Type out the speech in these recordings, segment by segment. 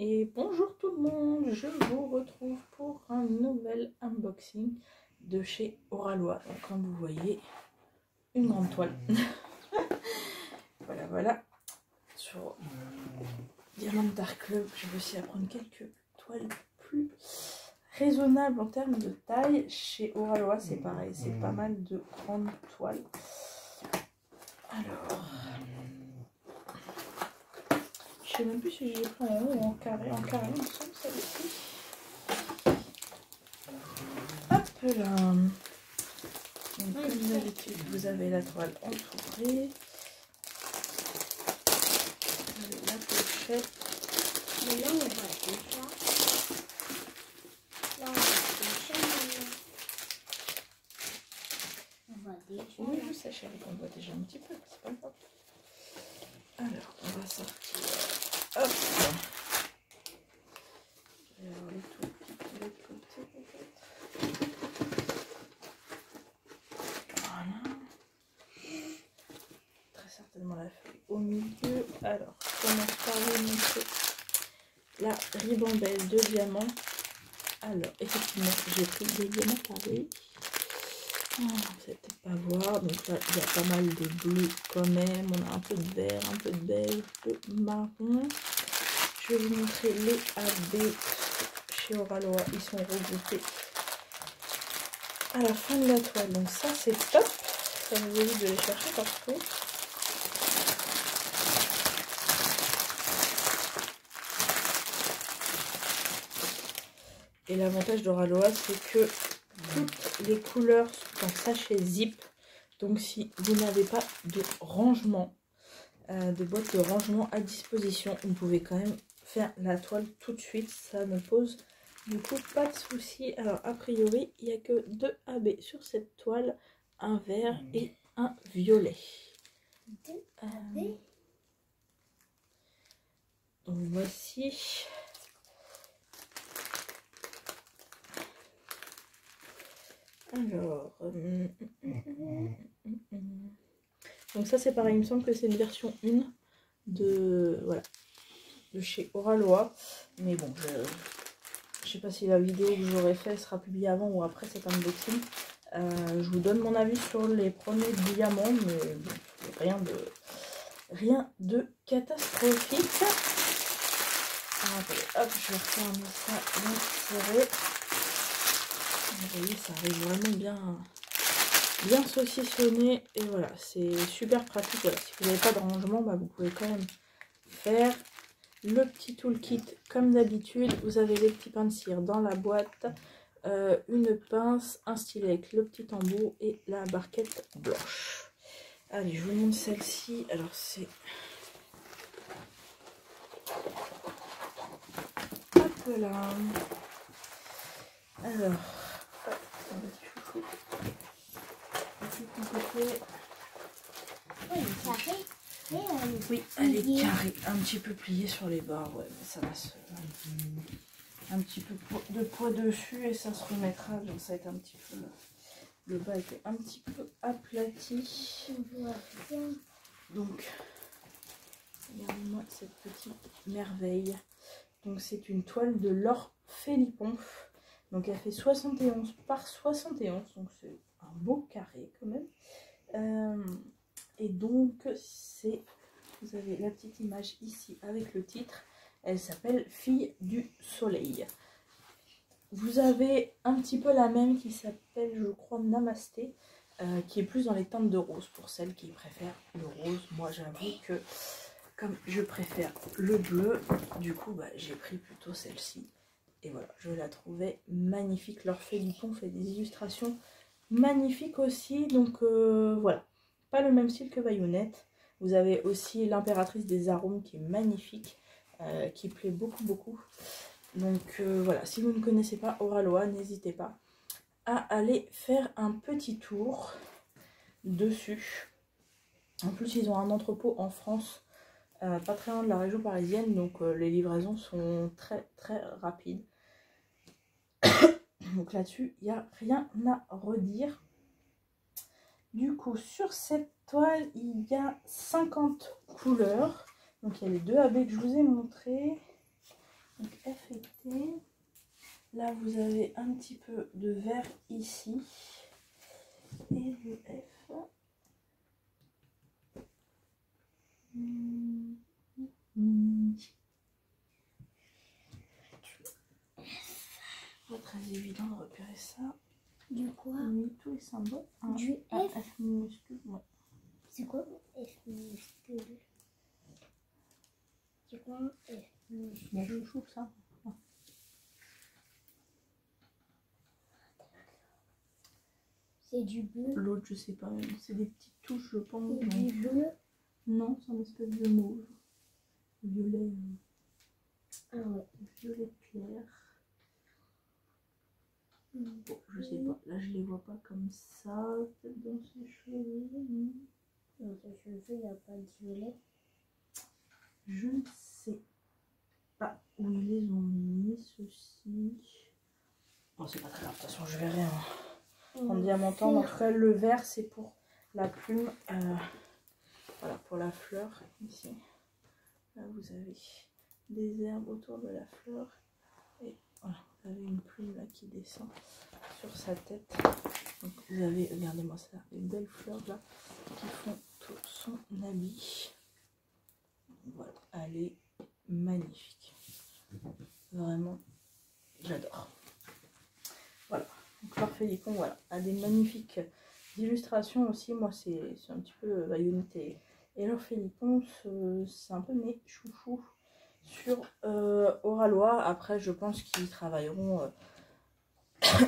Et bonjour tout le monde, je vous retrouve pour un nouvel unboxing de chez Oralois. Donc comme vous voyez, une grande toile. voilà. Sur Diamant Dark Club, je vais aussi apprendre quelques toiles plus raisonnables en termes de taille. Chez Oralois, c'est pareil, c'est pas mal de grandes toiles. Alors... je sais même plus si j'ai pris en haut ou en carré. En carré, il me semble, ça aussi. Hop là. Donc, comme d'habitude, vous avez la toile entourée. Vous avez la pochette. Mais là, on voit déjà. Là, on voit déjà. Oui, je sais, chérie, qu'on voit déjà un petit peu. C'est pas grave. Alors, on va sortir. Hop. Je vais avoir les tout petits de l'autre côté, peut-être. Voilà. Très certainement la feuille au milieu. Alors, je commence par vous montrer la ribambelle de diamants. Alors, effectivement, j'ai pris des diamants carrés. Vous allez peut-être pas voir. Donc là, il y a pas mal de bleu quand même. On a un peu de vert, un peu de beige, de marron. Je vais vous montrer les AB chez Oralois. Ils sont regroupés à la fin de la toile. Donc ça, c'est top. Ça nous évite de les chercher partout. Et l'avantage d'Oralois, c'est que toutes les couleurs sont en sachet zip. Donc si vous n'avez pas de rangement, de boîte de rangement à disposition, vous pouvez quand même faire la toile tout de suite. Ça ne pose du coup pas de souci. Alors a priori, il n'y a que 2 AB sur cette toile, un vert et un violet. 2 AB. Donc voici. Alors, donc ça c'est pareil, il me semble que c'est une version 1 de, voilà, de chez Oralois. Mais bon, je sais pas si la vidéo que j'aurais fait sera publiée avant ou après cet unboxing. Je vous donne mon avis sur les premiers diamants, mais bon, rien de catastrophique. Alors, attendez, hop, je vais refermer ça bien serré. Vous voyez, ça arrive vraiment bien saucissonné. Et voilà, c'est super pratique. Voilà, si vous n'avez pas de rangement, bah, vous pouvez quand même faire le petit toolkit comme d'habitude. Vous avez les petits pains de cire dans la boîte, une pince, un stylet avec le petit embout et la barquette blanche. Allez, je vous montre celle-ci. Alors, c'est... hop là. Alors... Oui, elle est carrée, un petit peu pliée sur les bords, ouais, mais ça va se... un petit peu de poids dessus et ça se remettra, donc ça va être un petit peu... le bas était un petit peu aplati. Donc, regardez-moi cette petite merveille. Donc c'est une toile de Laure Philipponf. Donc elle fait 71 par 71, donc c'est un beau carré quand même. Et donc c'est, vous avez la petite image ici avec le titre. Elle s'appelle Fille du Soleil. Vous avez un petit peu la même qui s'appelle, je crois, Namasté, qui est plus dans les teintes de rose pour celles qui préfèrent le rose. Moi j'avoue que comme je préfère le bleu, du coup bah, j'ai pris plutôt celle-ci. Et voilà, je la trouvais magnifique. Laure Philipponf fait des illustrations magnifiques aussi. Donc voilà, pas le même style que Vaillonnette. Vous avez aussi l'impératrice des arômes qui est magnifique, qui plaît beaucoup. Donc voilà, si vous ne connaissez pas Oralois, n'hésitez pas à aller faire un petit tour dessus. En plus, ils ont un entrepôt en France, pas très loin de la région parisienne, donc les livraisons sont très rapides. Donc là-dessus, il n'y a rien à redire. Du coup, sur cette toile, il y a 50 couleurs. Donc il y a les 2 AB que je vous ai montrés. Là, vous avez un petit peu de vert ici. Et le F. Pas très évident de repérer ça. Du quoi? On met tous les symboles. Du F. F minuscule, ouais. C'est quoi F minuscule? C'est quoi F minuscule? Mon chouchou, ça. C'est du bleu. L'autre, je sais pas. C'est des petites touches, je pense. C'est du bleu. Non, c'est une espèce de mauve. Violet. Ah ouais. Violet clair. Bon, je sais pas. Là, je les vois pas comme ça. Peut-être dans ses cheveux. Non. Dans tes cheveux, il n'y a pas de violet. Je ne sais pas où ils les ont mis, ceux-ci. Bon, c'est pas très grave. De toute façon, je verrai en diamantant. En tout cas, le vert, c'est pour la plume. Voilà, pour la fleur. Ici. Là, vous avez des herbes autour de la fleur. Et voilà, vous avez une plume là qui descend sur sa tête. Donc, vous avez, regardez-moi ça, des belles fleurs là qui font tout son habit. Voilà, elle est magnifique. Vraiment, j'adore. Voilà, donc l'orphélicon, voilà, a des magnifiques illustrations aussi. Moi, c'est un petit peu Bayonite et l'orphélicon, c'est un peu mes chouchous sur Oralois. Après, je pense qu'ils travailleront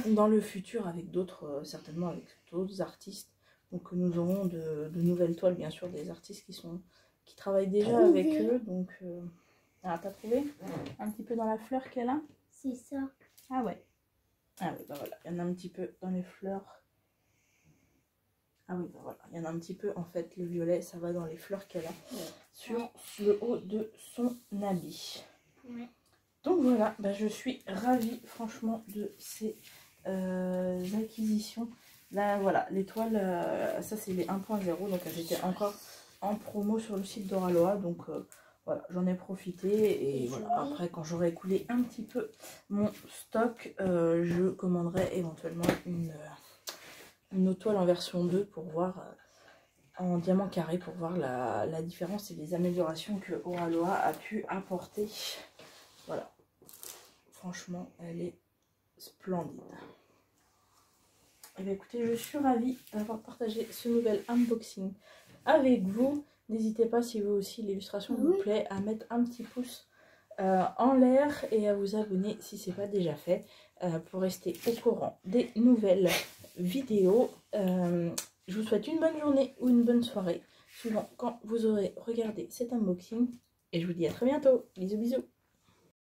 dans le futur avec d'autres, certainement avec d'autres artistes. Donc nous aurons de nouvelles toiles, bien sûr, des artistes qui travaillent déjà avec eux. Donc, ah, t'as trouvé un petit peu dans la fleur qu'elle a? C'est ça. Ah ouais. Ah oui, bah voilà, il y en a un petit peu dans les fleurs. Ah oui, bah voilà, il y en a un petit peu, en fait, le violet, ça va dans les fleurs qu'elle a sur le haut de son habit. Ouais. Donc voilà, bah je suis ravie, franchement, de ces acquisitions. Là, voilà, l'étoile, ça c'est les 1.0, donc elles étaient encore en promo sur le site d'Oralois, donc voilà, j'en ai profité. Et voilà, après, quand j'aurai écoulé un petit peu mon stock, je commanderai éventuellement une autre toile en version 2 pour voir, en diamant carré, pour voir la différence et les améliorations que Oralois a pu apporter. Voilà, franchement, elle est splendide. Et bien écoutez, je suis ravie d'avoir partagé ce nouvel unboxing avec vous. N'hésitez pas, si vous aussi l'illustration vous plaît, à mettre un petit pouce en l'air et à vous abonner si ce n'est pas déjà fait pour rester au courant des nouvelles vidéos. Je vous souhaite une bonne journée ou une bonne soirée, suivant quand vous aurez regardé cet unboxing. Et je vous dis à très bientôt. Bisous bisous.